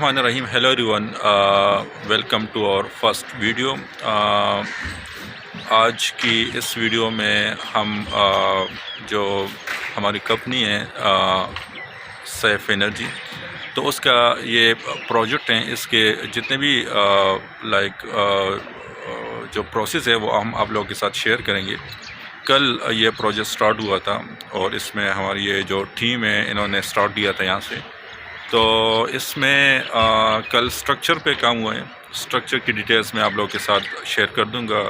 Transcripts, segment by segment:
बिस्मिल्लाहिर्रहमानिर्रहीम। Hello everyone, welcome to our first video. आज की इस वीडियो में हम जो हमारी कंपनी है सैफ एनर्जी, तो उसका ये प्रोजेक्ट हैं, इसके जितने भी जो प्रोसेस है वो हम आप लोगों के साथ शेयर करेंगे। कल ये प्रोजेक्ट स्टार्ट हुआ था और इसमें हमारी ये जो टीम है इन्होंने स्टार्ट दिया था यहाँ से। तो इसमें कल स्ट्रक्चर पे काम हुआ है। स्ट्रक्चर की डिटेल्स मैं आप लोगों के साथ शेयर कर दूंगा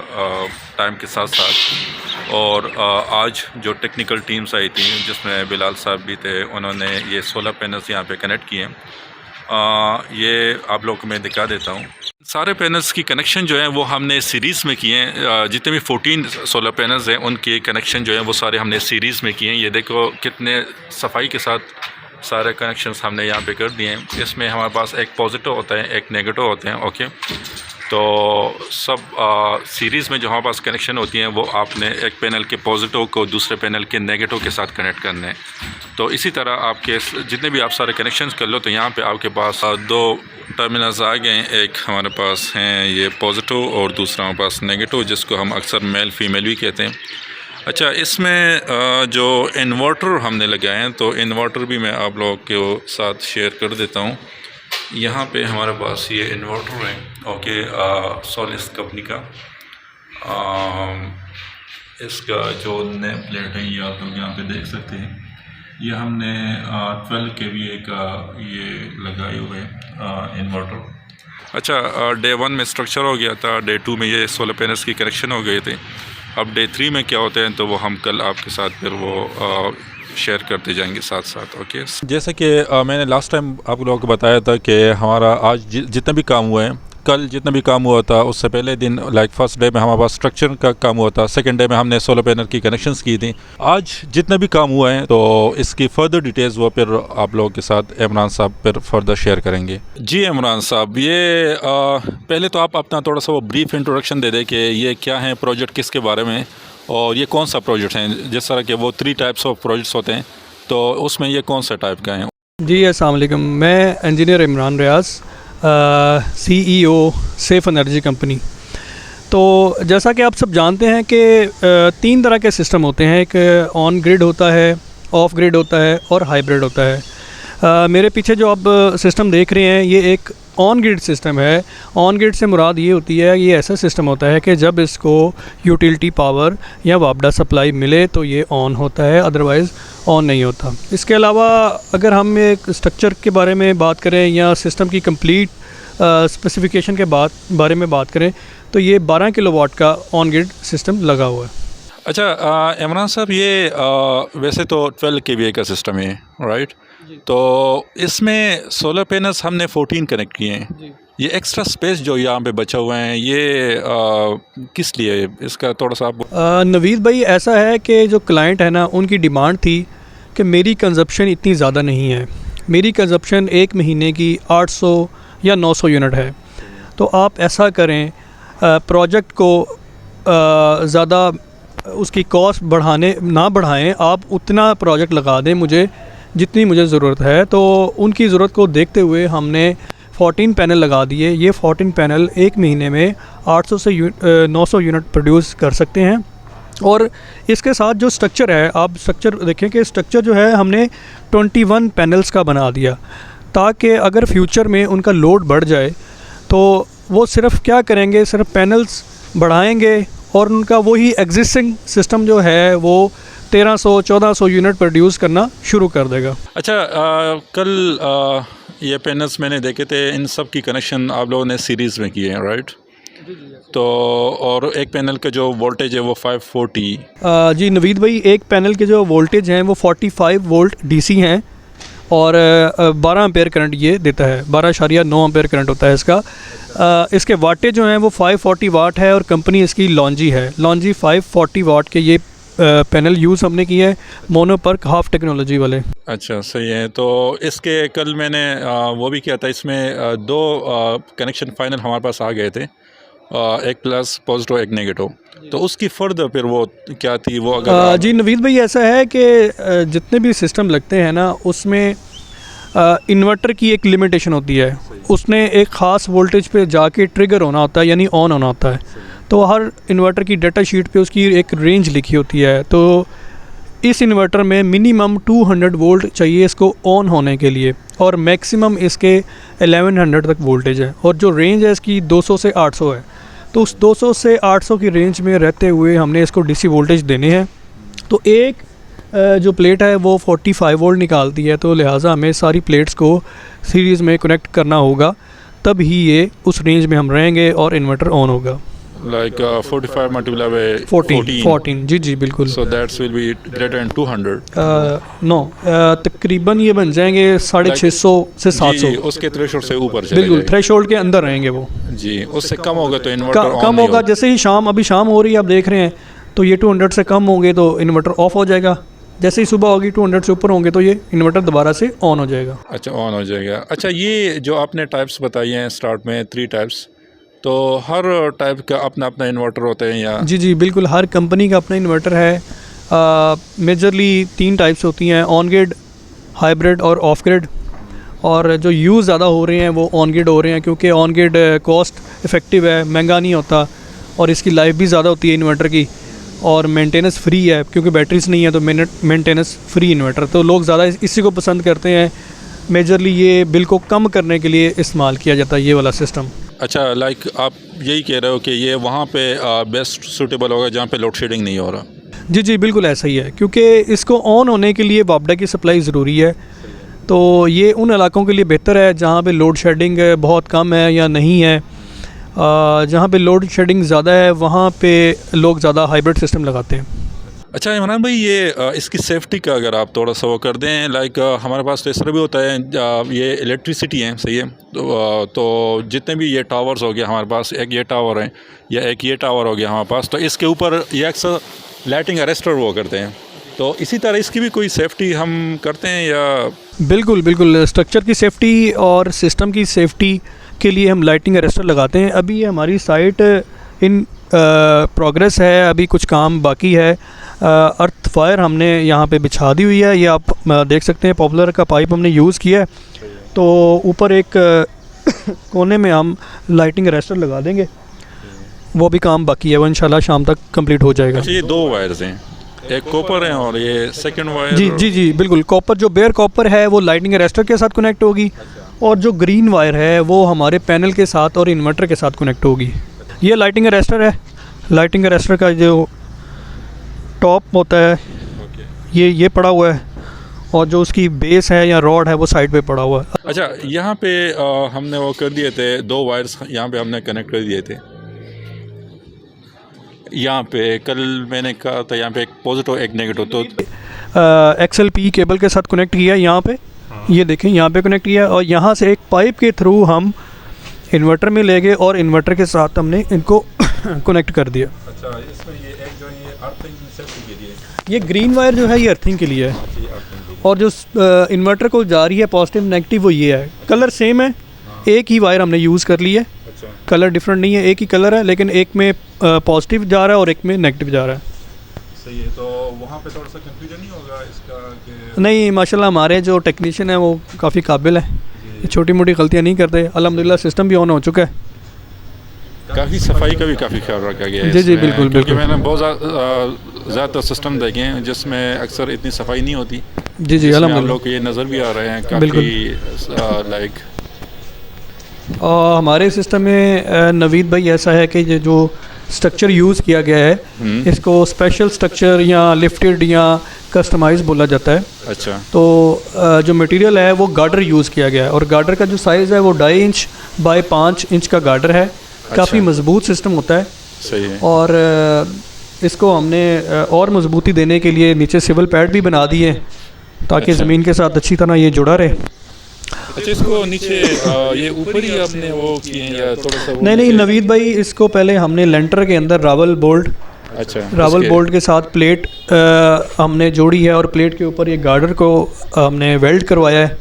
टाइम के साथ साथ। और आज जो टेक्निकल टीम्स आई थी जिसमें बिलाल साहब भी थे, उन्होंने ये सोलर पैनल्स यहाँ पे कनेक्ट किए हैं। ये आप लोगों को मैं दिखा देता हूँ। सारे पैनल्स की कनेक्शन जो है वो हमने सीरीज़ में किए हैं। जितने भी 14 सोलर पैनल्स हैं उनके कनेक्शन जो है वो सारे हमने सीरीज़ में किए हैं। ये देखो कितने सफाई के साथ सारे कनेक्शंस हमने यहाँ पे कर दिए हैं। इसमें हमारे पास एक पॉजिटिव होता है, एक नेगेटिव होते हैं। ओके, तो सब सीरीज़ में जो हमारे पास कनेक्शन होती हैं वो आपने एक पैनल के पॉजिटिव को दूसरे पैनल के नेगेटिव के साथ कनेक्ट करने हैं। तो इसी तरह आपके जितने भी आप सारे कनेक्शंस कर लो तो यहाँ पे आपके पास दो टर्मिनल्स आ गए हैं। एक हमारे पास हैं ये पॉजिटिव और दूसरा हमारे पास नेगेटिव, जिसको हम अक्सर मेल फीमेल भी कहते हैं। अच्छा, इसमें जो इन्वर्टर हमने लगाए हैं तो इन्वर्टर भी मैं आप लोगों के साथ शेयर कर देता हूँ। यहाँ पे हमारे पास ये इन्वर्टर है, ओके, सोलिस कंपनी का। इसका जो नेम प्लेट है ये आप लोग यहाँ पे देख सकते हैं। ये हमने 12 kVA का ये लगाए हुए इन्वर्टर। अच्छा, डे 1 में स्ट्रक्चर हो गया था, डे 2 में ये सोलर पैनल्स की कनेक्शन हो गए थे। अब डे 3 में क्या होते हैं तो वो हम कल आपके साथ फिर वो शेयर करते जाएंगे साथ साथ। ओके, जैसे कि मैंने लास्ट टाइम आप लोगों को बताया था कि हमारा आज जितना भी काम हुआ है, कल जितना भी काम हुआ था उससे पहले दिन फर्स्ट डे में हमारे पास स्ट्रक्चर का काम हुआ था, सेकंड डे में हमने सोलर पैनल की कनेक्शंस की थी। आज जितना भी काम हुआ है तो इसकी फर्दर डिटेल्स वो फिर आप लोगों के साथ इमरान साहब फिर फर्दर शेयर करेंगे। जी इमरान साहब, ये पहले तो आप अपना थोड़ा सा वो ब्रीफ इंट्रोडक्शन दे दें कि ये क्या है प्रोजेक्ट, किसके बारे में, और ये कौन सा प्रोजेक्ट है। जिस तरह के वो 3 टाइप्स ऑफ प्रोजेक्ट्स होते हैं तो उसमें ये कौन सा टाइप का है। जी अस्सलाम वालेकुम, मैं engineer Imran Riaz, CEO Saif energy company. तो जैसा कि आप सब जानते हैं कि 3 तरह के सिस्टम होते हैं। एक ऑन ग्रिड होता है, ऑफ ग्रिड होता है और हाइब्रिड होता है। मेरे पीछे जो आप सिस्टम देख रहे हैं ये एक ऑन ग्रिड सिस्टम है। ऑन ग्रिड से मुराद ये होती है, ये ऐसा सिस्टम होता है कि जब इसको यूटिलिटी पावर या वापडा सप्लाई मिले तो ये ऑन होता है, अदरवाइज़ ऑन नहीं होता। इसके अलावा अगर हम एक स्ट्रक्चर के बारे में बात करें या सिस्टम की कंप्लीट स्पेसिफिकेशन के बारे में बात करें तो ये 12 किलोवाट का ऑन ग्रिड सिस्टम लगा हुआ है। अच्छा इमरान साहब, ये वैसे तो 12 kVA का सिस्टम है, राइट? तो इसमें सोलर पैनल्स हमने 14 कनेक्ट किए हैं। ये एक्स्ट्रा स्पेस जो यहाँ पे बचा हुआ है ये किस लिए, इसका थोड़ा सा आप नवीद भाई, ऐसा है कि जो क्लाइंट है ना, उनकी डिमांड थी कि मेरी कंजप्शन इतनी ज़्यादा नहीं है। मेरी कंजप्शन एक महीने की 800 या 900 यूनिट है। तो आप ऐसा करें, प्रोजेक्ट को ज़्यादा उसकी कॉस्ट ना बढ़ाएं, आप उतना प्रोजेक्ट लगा दें मुझे जितनी मुझे ज़रूरत है। तो उनकी ज़रूरत को देखते हुए हमने 14 पैनल लगा दिए। ये 14 पैनल एक महीने में 800 से 900 यूनिट प्रोड्यूस कर सकते हैं। और इसके साथ जो स्ट्रक्चर है, आप स्ट्रक्चर देखें कि स्ट्रक्चर जो है हमने 21 पैनल्स का बना दिया, ताकि अगर फ्यूचर में उनका लोड बढ़ जाए तो वो सिर्फ क्या करेंगे, सिर्फ पैनल्स बढ़ाएंगे और उनका वही एग्जिस्टिंग सिस्टम जो है वो 1300-1400 यूनिट प्रोड्यूस करना शुरू कर देगा। अच्छा, कल ये पैनल्स मैंने देखे थे, इन सब की कनेक्शन आप लोगों ने सीरीज़ में किए हैं, राइट? तो और एक पैनल का जो वोल्टेज है वो 540। जी नवीद भाई, एक पैनल के जो वोल्टेज हैं वो 45 वोल्ट DC हैं और 12 एम्पेयर करंट ये देता है। 12.9 एम्पेयर करंट होता है इसका। इसके वाटेज जो हैं वो 540 वाट है और कंपनी इसकी लॉन्जी है। लॉन्जी 540 वाट के ये पैनल यूज़ हमने किए हैं, मोनोपर्क हाफ टेक्नोलॉजी वाले। अच्छा, सही है। तो इसके कल मैंने वो भी किया था। इसमें 2 कनेक्शन फाइनल हमारे पास आ गए थे, एक प्लस पॉजिटिव एक नेगेटिव। तो उसकी फर्दर फिर वो क्या थी वो अगर जी नवीद भाई, ऐसा है कि जितने भी सिस्टम लगते हैं ना उसमें इन्वर्टर की एक लिमिटेशन होती है, उसने एक ख़ास वोल्टेज पे जाके ट्रिगर होना होता है, यानी ऑन होना होता है। तो हर इन्वर्टर की डाटा शीट पे उसकी एक रेंज लिखी होती है। तो इस इन्वर्टर में मिनिमम 200 वोल्ट चाहिए इसको ऑन होने के लिए, और मैक्सिमम इसके 1100 तक वोल्टेज है, और जो रेंज है इसकी 200 से 800 है। तो उस 200 से 800 की रेंज में रहते हुए हमने इसको डीसी वोल्टेज देने हैं। तो एक जो प्लेट है वो 45 वोल्ट निकालती है, तो लिहाजा हमें सारी प्लेट्स को सीरीज़ में कनेक्ट करना होगा, तब ही ये उस रेंज में हम रहेंगे और इन्वर्टर ऑन होगा। Like 45 multiplied by 14 जी बिल्कुल। So that will be greater than 200. No तकरीबन ये बन जाएंगे 650 से 700। जी, उसके थ्रेशोल्ड से ऊपर चले बिल्कुल, जाएंगे। थ्रेशोल्ड के अंदर रहेंगे वो। जी, उससे कम होगा तो इन्वर्टर ऑन कम नहीं होगा, जैसे ही अभी शाम हो रही है, आप देख रहे हैं, तो ये 200 से कम होंगे तो इन्वर्टर ऑफ हो जाएगा। जैसे ही सुबह होगी 200 से ऊपर होंगे तो ये इन्वर्टर दोबारा से ऑन हो जाएगा। अच्छा, ऑन हो जाएगा। अच्छा, ये जो आपने टाइप्स बताई हैं स्टार्ट में 3 टाइप्स, तो हर टाइप का अपना अपना इन्वर्टर होते हैं या? जी बिल्कुल, हर कंपनी का अपना इन्वर्टर है। मेजरली 3 टाइप्स होती हैं, ऑन ग्रिड, हाइब्रिड और ऑफ ग्रिड। और जो यूज़ ज़्यादा हो रहे हैं वो ऑन ग्रिड हो रहे हैं, क्योंकि ऑन ग्रिड कॉस्ट इफ़ेक्टिव है, महंगा नहीं होता, और इसकी लाइफ भी ज़्यादा होती है इन्वर्टर की, और मेंटेनेंस फ्री है, क्योंकि बैटरीज नहीं है तो मेंटेनेंस फ्री इन्वर्टर। तो लोग ज़्यादा इसी को पसंद करते हैं। मेजरली ये बिल को कम करने के लिए इस्तेमाल किया जाता है ये वाला सिस्टम। अच्छा, लाइक आप यही कह रहे हो कि ये वहाँ पे बेस्ट सूटेबल होगा जहाँ पे लोड शेडिंग नहीं हो रहा? जी बिल्कुल ऐसा ही है, क्योंकि इसको ऑन होने के लिए वापडा की सप्लाई ज़रूरी है। तो ये उन इलाकों के लिए बेहतर है जहाँ पे लोड शेडिंग बहुत कम है या नहीं है। जहाँ पे लोड शेडिंग ज़्यादा है वहाँ पे लोग ज़्यादा हाइब्रिड सिस्टम लगाते हैं। अच्छा इमरान भाई, ये इसकी सेफ्टी का अगर आप थोड़ा सा वो कर दें, लाइक हमारे पास तो इस तरह भी होता है, ये इलेक्ट्रिसिटी है, सही है, तो जितने भी ये टावर्स हो गया हमारे पास, एक ये टावर है या एक ये टावर हो गया हमारे पास, तो इसके ऊपर ये अक्सर लाइटिंग अरेस्टर वो करते हैं, तो इसी तरह इसकी भी कोई सेफ्टी हम करते हैं या? बिल्कुल, स्ट्रक्चर की सेफ्टी और सिस्टम की सेफ्टी के लिए हम लाइटिंग अरेस्टर लगाते हैं। अभी ये हमारी साइट इन प्रोग्रेस है, अभी कुछ काम बाकी है। अर्थ फायर हमने यहाँ पे बिछा दी हुई है, ये आप देख सकते हैं, पॉपुलर का पाइप हमने यूज़ किया है। तो ऊपर एक कोने में हम लाइटिंग अरेस्टर लगा देंगे, वो भी काम बाकी है, वो इंशाल्लाह शाम तक कंप्लीट हो जाएगा। अच्छा, ये 2 वायर्स हैं, एक कॉपर है और ये सेकंड वायर? जी बिल्कुल, कॉपर जो बेयर कॉपर है वो लाइटिंग अरेस्टर के साथ कनेक्ट होगी, और जो ग्रीन वायर है वो हमारे पैनल के साथ और इन्वर्टर के साथ कनेक्ट होगी। ये लाइटिंग अरेस्टर है, लाइटिंग अरेस्टर का जो टॉप होता है ये पड़ा हुआ है, और जो उसकी बेस है या रॉड है वो साइड पे पड़ा हुआ है। अच्छा, यहाँ पे हमने वो कर दिए थे, 2 वायर्स यहाँ पे हमने कनेक्ट कर दिए थे। यहाँ पे कल मैंने कहा था यहाँ पे एक पॉजिटिव एक नेगेटिव, तो XLP केबल के साथ कनेक्ट किया है यहाँ पे। ये देखें, यहाँ पे कनेक्ट किया, और यहाँ से एक पाइप के थ्रू हम इन्वर्टर में ले गए और इन्वर्टर के साथ हमने इनको कनेक्ट कर दिया। अच्छा, इसमें ये एक जो ये अर्थिंग सेफ्टी के लिए, ये ग्रीन वायर जो है ये अर्थिंग के लिए है, और जो इन्वर्टर को जा रही है पॉजिटिव नेगेटिव वो ये है। कलर सेम है, एक ही वायर हमने यूज़ कर ली है, कलर डिफरेंट नहीं है, एक ही कलर है, लेकिन एक में पॉजिटिव जा रहा है और एक में नेगेटिव जा रहा है। सही है, तो वहाँ पे थोड़ा सा कंफ्यूजन नहीं होगा इसका कि? नहीं, माशाल्लाह हमारे जो टेक्नीशियन है वो काफ़ी काबिल है, छोटी मोटी गलतियाँ नहीं करते। अल्हम्दुलिल्लाह सिस्टम भी ऑन हो चुका है। काफ़ी सफाई का भी काफ़ी ख्याल रखा गया है। जी बिल्कुल, क्योंकि मैंने बहुत ज़्यादा सिस्टम देखे हैं जिसमें अक्सर इतनी सफाई नहीं होती। जी अल्हम्दुलिल्लाह, लोग ये नज़र भी आ रहे हैं काफ़ी लाइक। हमारे सिस्टम में नवीद भाई ऐसा है कि ये जो स्ट्रक्चर यूज़ किया गया है इसको स्पेशल स्ट्रक्चर या लिफ्टेड या कस्टमाइज बोला जाता है। अच्छा, तो जो मटेरियल है वो गार्डर यूज़ किया गया है, और गार्डर का जो साइज़ है वो 2.5 इंच बाय 5 इंच का गार्डर है। काफ़ी मजबूत सिस्टम होता है। सही है। और इसको हमने और मजबूती देने के लिए नीचे सिविल पैड भी बना दिए ताकि ज़मीन के साथ अच्छी तरह ये जुड़ा रहे। अच्छा, इसको नीचे ये ऊपर ही आपने वो किए हैं या थोड़ा सा? नहीं नवीद भाई, इसको पहले हमने लेंटर के अंदर रावल बोल्ट, अच्छा, रावल बोल्ट के साथ प्लेट हमने जोड़ी है, और प्लेट के ऊपर ये गार्डर को हमने वेल्ड करवाया है,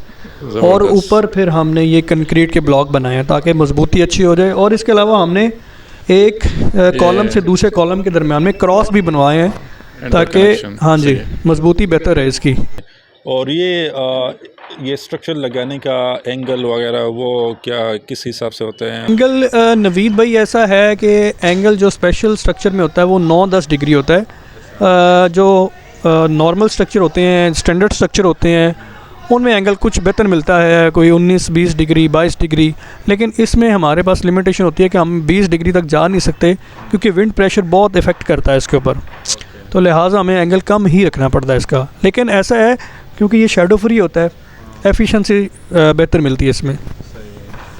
और ऊपर फिर हमने ये कंक्रीट के ब्लॉक बनाए हैं ताकि मजबूती अच्छी हो जाए। और इसके अलावा हमने एक कॉलम से दूसरे कॉलम के दरमियान में क्रॉस भी बनवाए हैं ताकि हाँ जी मजबूती बेहतर है इसकी। और ये ये स्ट्रक्चर लगाने का एंगल वगैरह वो क्या किस हिसाब से होते हैं? एंगल नवीद भाई ऐसा है कि एंगल जो स्पेशल स्ट्रक्चर में होता है वो 9-10 डिग्री होता है। जो नॉर्मल स्ट्रक्चर होते हैं, स्टैंडर्ड स्ट्रक्चर होते हैं, उनमें एंगल कुछ बेहतर मिलता है, कोई 19-20 डिग्री, 22 डिग्री। लेकिन इसमें हमारे पास लिमिटेशन होती है कि हम 20 डिग्री तक जा नहीं सकते, क्योंकि विंड प्रेशर बहुत इफ़ेक्ट करता है इसके ऊपर। तो लिहाजा हमें एंगल कम ही रखना पड़ता है इसका। लेकिन ऐसा है क्योंकि ये शैडो फ्री होता है, एफिशिएंसी बेहतर मिलती है इसमें।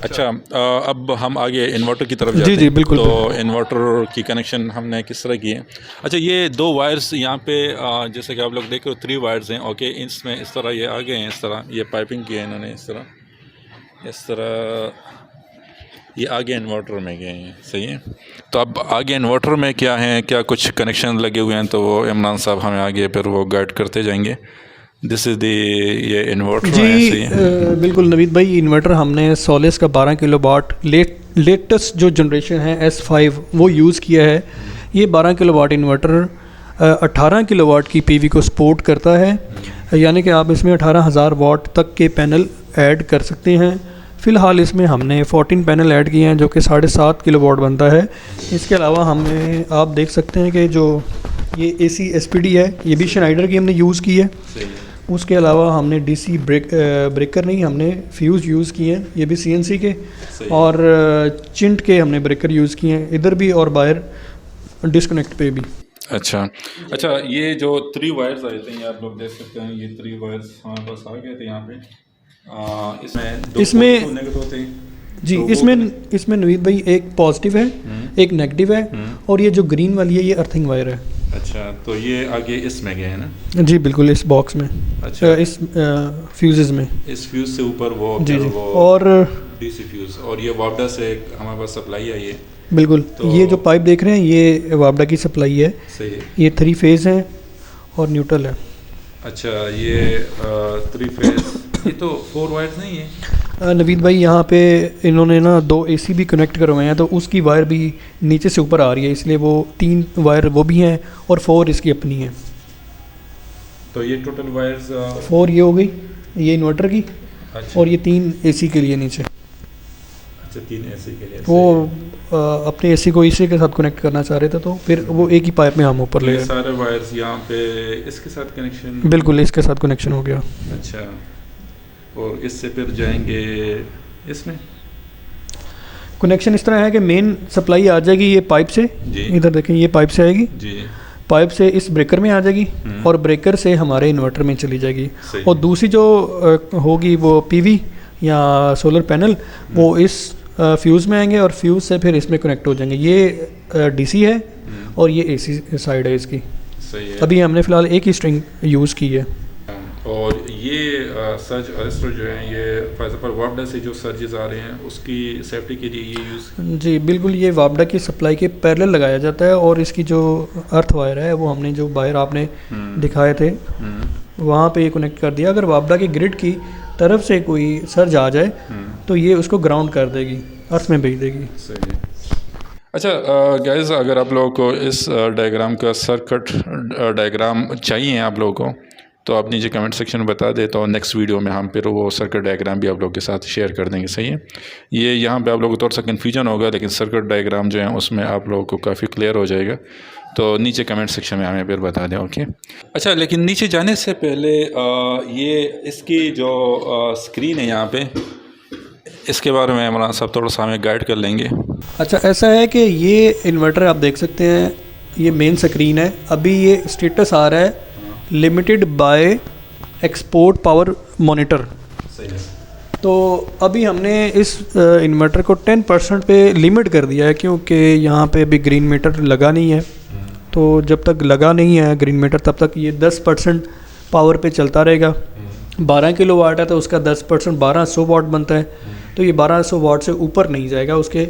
अच्छा, अब हम आगे इन्वर्टर की तरफ जाते जी, हैं। जी, बिल्कुल, तो इन्वर्टर की कनेक्शन हमने किस तरह की है? अच्छा, ये 2 वायर्स यहाँ पे जैसे कि आप लोग देख रहे हो 3 वायर्स हैं। ओके, इसमें इस तरह ये आगे हैं, इस तरह ये पाइपिंग की है इन्होंने, इस तरह ये आगे इन्वर्टर में गए हैं। सही है। तो अब आगे इन्वर्टर में क्या है, क्या कुछ कनेक्शन लगे हुए हैं, तो वो इमरान साहब हमें आगे फिर वो गाइड करते जाएंगे। दिस इज़ द ये इन्वर्टर जी, है। बिल्कुल नवीद भाई, इन्वर्टर हमने सोलिस का 12 किलोवाट लेटेस्ट जो जनरेशन है S5 वो यूज़ किया है। ये 12 किलोवाट इन्वर्टर 18 किलोवाट की पीवी को सपोर्ट करता है, यानी कि आप इसमें 18,000 वाट तक के पैनल ऐड कर सकते हैं। फ़िलहाल इसमें हमने 14 पैनल ऐड किए हैं जो कि 7.5 किलोवाट बनता है। इसके अलावा हमने, आप देख सकते हैं कि जो ये AC SPD है, ये भी शनाइडर की हमने यूज़ की है। उसके अलावा हमने DC ब्रेकर नहीं, हमने फ्यूज़ यूज़ किए हैं, ये भी CNC के, और चिंट के हमने ब्रेकर यूज़ किए हैं इधर भी और बाहर डिस्कनेक्ट पे भी। अच्छा, ये जो 3 वायर्स आए थे, ये आप लोग देख सकते हैं, ये 3 वायर्स हमारे पास आ गए थे यहाँ पे। इसमें 2 नेगेटिव थे जी, तो इसमें नवीद भाई एक पॉजिटिव है, एक नेगेटिव है, और ये जो ग्रीन वाली है ये अर्थिंग वायर है। अच्छा, तो ये आगे इसमें गए हैं ना? जी बिल्कुल, इस बॉक्स में। अच्छा, इस फ्यूज़ में, इस फ्यूज़ से ऊपर वो जी जी, वो और DC फ्यूज़, और ये वापडा से हमारे पास सप्लाई आई है। बिल्कुल, तो ये जो पाइप देख रहे हैं ये वापडा की सप्लाई है। सही है। ये 3 फेज़ हैं और न्यूट्रल है। अच्छा, ये 3 फेज, ये तो 4 वायर्स नहीं है नवीद भाई, यहाँ पे इन्होंने ना 2 AC भी कनेक्ट करवाए हैं, तो उसकी वायर भी नीचे से ऊपर आ रही है, इसलिए वो 3 वायर वो भी हैं और 4 इसकी अपनी हैं। तो ये टोटल वायर्स 4 ये हो गई, ये इन्वर्टर की, अच्छा, और ये 3 AC के लिए नीचे। अच्छा, 3 AC के लिए। वो अपने AC को इसी के साथ कनेक्ट करना चाह रहे थे, तो फिर वो एक ही पाइप में हम ऊपर ले ये गए। सारे वायर्स यहाँ पे इसके साथ कनेक्शन? बिल्कुल, इसके साथ कनेक्शन हो गया। अच्छा, और इससे फिर जाएंगे इसमें? कनेक्शन इस तरह है कि मेन सप्लाई आ जाएगी ये पाइप से, जी, इधर देखें, ये पाइप से आएगी, जी, पाइप से इस ब्रेकर में आ जाएगी, और ब्रेकर से हमारे इन्वर्टर में चली जाएगी। सही। और दूसरी जो होगी वो PV या सोलर पैनल, वो इस फ्यूज़ में आएंगे, और फ्यूज़ से फिर इसमें कनेक्ट हो जाएंगे। ये DC है और ये AC साइड है इसकी। सही है। अभी हमने फ़िलहाल एक ही स्ट्रिंग यूज़ की है। और ये सर्ज अरेस्टर जो है, ये फॉर एग्जाम्पल वापडा से जो सर्जेस आ रहे हैं उसकी सेफ्टी के लिए ये यूज़? जी बिल्कुल, ये वापडा की सप्लाई के पैरेलल लगाया जाता है, और इसकी जो अर्थ वायर है वो हमने जो बाहर आपने दिखाए थे वहाँ पे ये कनेक्ट कर दिया। अगर वापडा की ग्रिड की तरफ से कोई सर्ज आ जाए तो ये उसको ग्राउंड कर देगी, अर्थ में भेज देगी। सही है। अच्छा गाइस, अगर आप लोगों को इस डायग्राम का सर्किट डायग्राम चाहिए आप लोगों को, तो आप नीचे कमेंट सेक्शन में बता दे, तो नेक्स्ट वीडियो में हम फिर वो सर्किट डायग्राम भी आप लोगों के साथ शेयर कर देंगे। सही है। ये यहाँ पे आप लोगों को थोड़ा सा कन्फ्यूजन होगा, लेकिन सर्किट डायग्राम जो है उसमें आप लोगों को काफ़ी क्लियर हो जाएगा। तो नीचे कमेंट सेक्शन में हमें फिर बता दें। ओके। अच्छा, लेकिन नीचे जाने से पहले ये इसकी जो स्क्रीन है यहाँ पे, इसके बारे में इमरान साहब थोड़ा सा हमें गाइड कर लेंगे। अच्छा, ऐसा है कि ये इन्वर्टर आप देख सकते हैं, ये मेन स्क्रीन है। अभी ये स्टेटस आ रहा है limited by export power monitor. सही है। तो अभी हमने इस इन्वर्टर को 10% पे लिमिट कर दिया है, क्योंकि यहाँ पे अभी ग्रीन मीटर लगा नहीं है। तो जब तक लगा नहीं है ग्रीन मीटर, तब तक ये 10% पावर पे चलता रहेगा। 12 किलोवाट है तो उसका 10% 1200 वाट बनता है, तो ये 1200 वाट से ऊपर नहीं जाएगा, उसके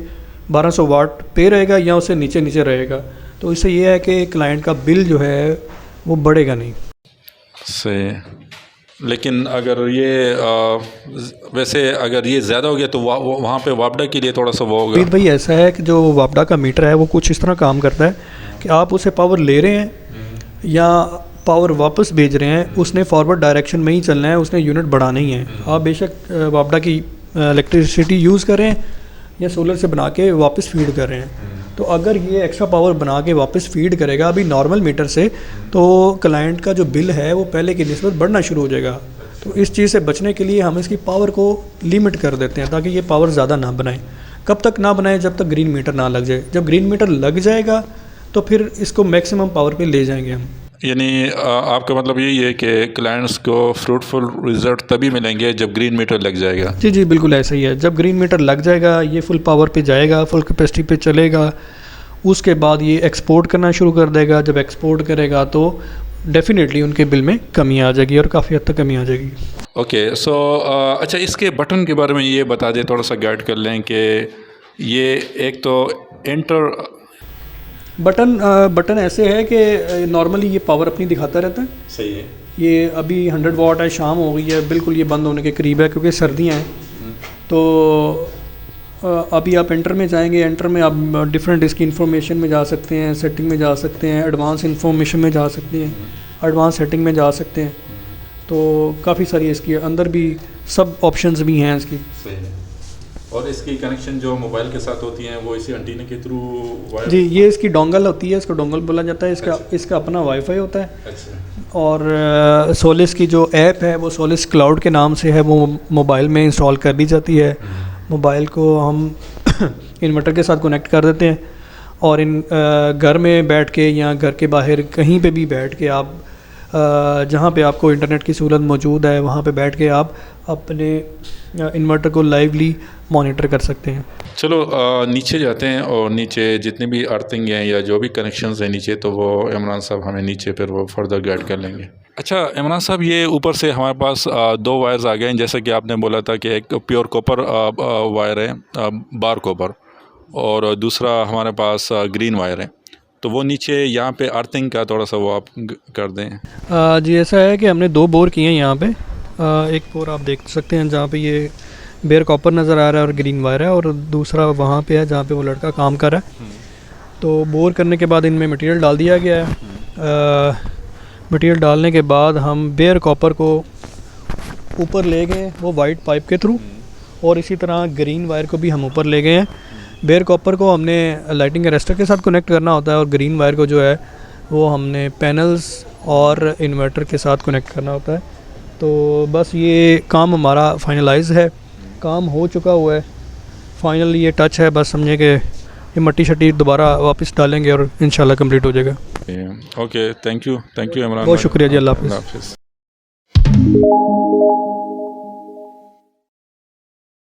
1200 वाट पे रहेगा या उससे नीचे नीचे रहेगा। तो इससे ये है कि क्लाइंट का बिल जो है वो बढ़ेगा नहीं। सही। लेकिन अगर ये वैसे अगर ये ज़्यादा हो गया तो वहाँ पे वापडा के लिए थोड़ा सा वो होगा। भाई ऐसा है कि जो वापडा का मीटर है वो कुछ इस तरह काम करता है कि आप उसे पावर ले रहे हैं या पावर वापस भेज रहे हैं उसने फॉरवर्ड डायरेक्शन में ही चलना है, उसने यूनिट बढ़ाना ही है। आप बेशक वापडा की इलेक्ट्रिसिटी यूज़ करें या सोलर से बना के वापस फीड कर रहे हैं, तो अगर ये एक्स्ट्रा पावर बना के वापस फीड करेगा अभी नॉर्मल मीटर से, तो क्लाइंट का जो बिल है वो पहले की निस्बत बढ़ना शुरू हो जाएगा। तो इस चीज़ से बचने के लिए हम इसकी पावर को लिमिट कर देते हैं ताकि ये पावर ज़्यादा ना बनाए। कब तक ना बनाए? जब तक ग्रीन मीटर ना लग जाए। जब ग्रीन मीटर लग जाएगा तो फिर इसको मैक्सिमम पावर पे ले जाएंगे हम। यानी आपका मतलब यही है कि क्लाइंट्स को फ्रूटफुल रिजल्ट तभी मिलेंगे जब ग्रीन मीटर लग जाएगा। जी जी बिल्कुल ऐसा ही है। जब ग्रीन मीटर लग जाएगा ये फुल पावर पे जाएगा, फुल कैपेसिटी पे चलेगा, उसके बाद ये एक्सपोर्ट करना शुरू कर देगा। जब एक्सपोर्ट करेगा तो डेफिनेटली उनके बिल में कमी आ जाएगी और काफ़ी हद तक कमी आ जाएगी। ओके, सो अच्छा, इसके बटन के बारे में ये बता दें, थोड़ा सा गाइड कर लें कि ये एक तो एंटर बटन ऐसे है कि नॉर्मली ये पावर अपनी दिखाता रहता है। सही है। ये अभी 100 वाट है, शाम हो गई है, बिल्कुल ये बंद होने के करीब है क्योंकि सर्दियाँ हैं। तो अभी आप एंटर में जाएंगे, एंटर में आप डिफरेंट इसकी इन्फॉर्मेशन में जा सकते हैं, सेटिंग में जा सकते हैं, एडवांस इन्फॉर्मेशन में जा सकते हैं, एडवांस सेटिंग में जा सकते हैं। तो काफ़ी सारी इसकी अंदर भी सब ऑप्शंस भी हैं इसकी। सही है। और इसकी कनेक्शन जो मोबाइल के साथ होती हैं वो इसी एंटीना के थ्रू वायर? जी, ये इसकी डोंगल होती है, इसको डोंगल बोला जाता है। इसका अपना वाईफाई होता है। अच्छा। और सोलिस की जो ऐप है वो सोलिस क्लाउड के नाम से है, वो मोबाइल में इंस्टॉल कर दी जाती है। मोबाइल को हम इन्वर्टर के साथ कनेक्ट कर देते हैं और घर में बैठ के या घर के बाहर कहीं पे भी बैठ के आप जहाँ पे आपको इंटरनेट की सहूलत मौजूद है वहाँ पे बैठ के आप अपने इन्वर्टर को लाइवली मॉनिटर कर सकते हैं। चलो नीचे जाते हैं और नीचे जितने भी अर्थिंग हैं या जो भी कनेक्शंस हैं नीचे, तो वो इमरान साहब हमें नीचे फिर वो फर्दर गाइड कर लेंगे। अच्छा इमरान साहब, ये ऊपर से हमारे पास दो वायर्स आ गए हैं, जैसे कि आपने बोला था कि एक प्योर कॉपर वायर है, बार कॉपर, और दूसरा हमारे पास ग्रीन वायर है। तो वो नीचे यहाँ पे अर्थिंग का थोड़ा सा वो आप कर दें। जी ऐसा है कि हमने 2 बोर किए हैं यहाँ पे। एक बोर आप देख सकते हैं जहाँ पे ये बेयर कॉपर नज़र आ रहा है और ग्रीन वायर है, और दूसरा वहाँ पे है जहाँ पे वो लड़का काम कर रहा है। तो बोर करने के बाद इनमें मटेरियल डाल दिया गया है। मटेरियल डालने के बाद हम बेयर कॉपर को ऊपर ले गए वो वाइट पाइप के थ्रू, और इसी तरह ग्रीन वायर को भी हम ऊपर ले गए हैं। बेयर कॉपर को हमने लाइटिंग अरेस्टर के साथ कनेक्ट करना होता है, और ग्रीन वायर को जो है वो हमने पैनल्स और इन्वर्टर के साथ कनेक्ट करना होता है। तो बस ये काम हमारा फाइनलाइज है, काम हो चुका हुआ है, फाइनल ये टच है। बस समझे कि ये मट्टी शट्टी दोबारा वापस डालेंगे और इंशाल्लाह कंप्लीट हो जाएगा। Okay, thank you Imran. बहुत शुक्रिया जी, अल्लाह हाफ़िज़। हाफ़िज़।